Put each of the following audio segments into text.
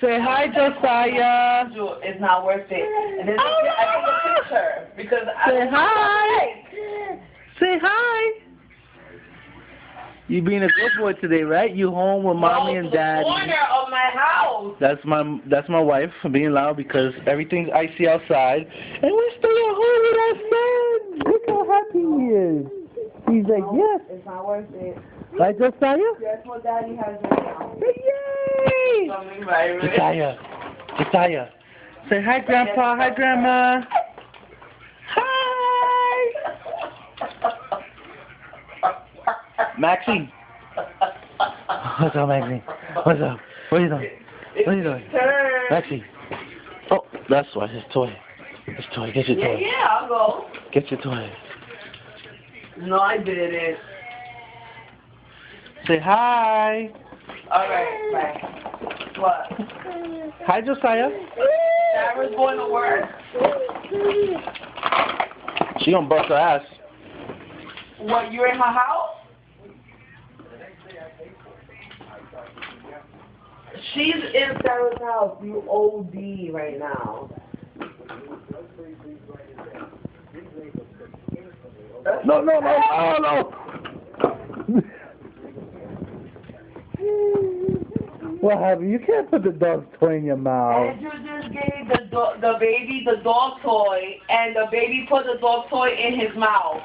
Say hi, Josiah. It's not worth it. And then I take a picture because Say hi. Say hi. You being a good boy today, right? You home with mommy and daddy. The corner of my house. That's my wife being loud because everything's icy outside, and we're still at home with our son. Look how happy he is. He's like, yes. It's not worth it. Right, Josiah? That's what Daddy has right now. Yay! Josiah. Say hi, Grandpa. Hi, Grandma. Hi. Maxie. What's up, Maxie? What's up? What are you doing? What are you doing? Maxie. Oh, that's why. His toy. His toy. Get your toy. Yeah, I'll go. Get your toy. No, I didn't. Say hi. Alright, bye. What? Hi, Josiah. Sarah's going to work. She gonna bust her ass. What, you're in her house? She's in Sarah's house. You OD right now. No. What happened? You can't put the dog's toy in your mouth. Andrew just gave the baby the dog toy, and the baby put the dog toy in his mouth.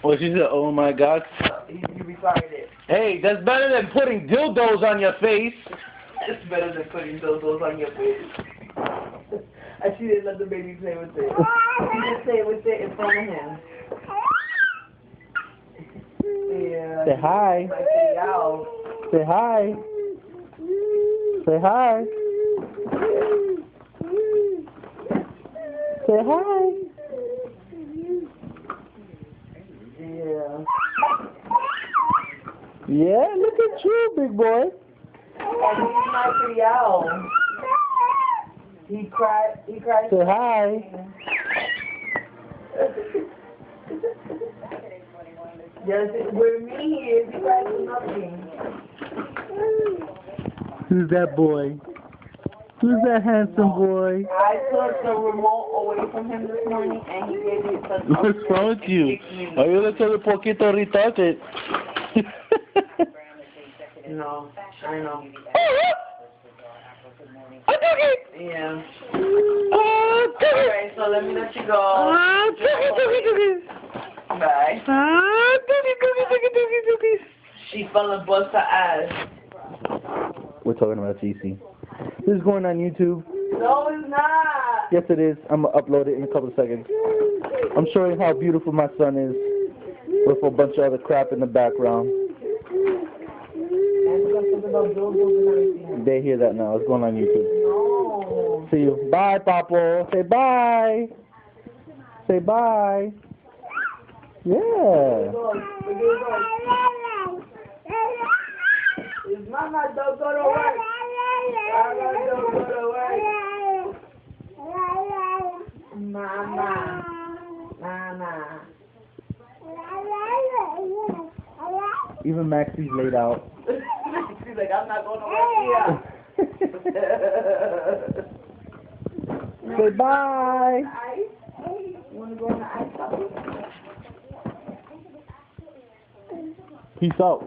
Well, she said, oh my God. You retarded. Hey, that's better than putting dildos on your face. It's better than putting dildos on your face. And she didn't let the baby play with it. She just played with it in front of him. Yeah. Say hi. Say hi. Say hi. Say hi. Yeah. Yeah, look at you, big boy. And he's my Creole. He cried. Say hi. Yes, where me he is, he cries for nothing. Who's that boy? Who's that handsome boy? I took the remote away from him this morning and he gave it to What's wrong with you? Ayúdate un poquito retarded. No, I know. Yeah. Alright, so let me let you go. Bye. She fell and bust her ass. We're talking about GC. This is going on YouTube. No, it's not. Yes, it is. I'm going to upload it in a couple of seconds. I'm showing how beautiful my son is with a bunch of other crap in the background. They hear that now. It's going on YouTube. No. See you. Bye, Papo. Say bye. Say bye. Yeah. His mama don't go to work. Mama don't go to work. Mama. Even Maxie's laid out. She's like, I'm not going to work here. Say bye. Ice? You want to go on the ice? Peace out.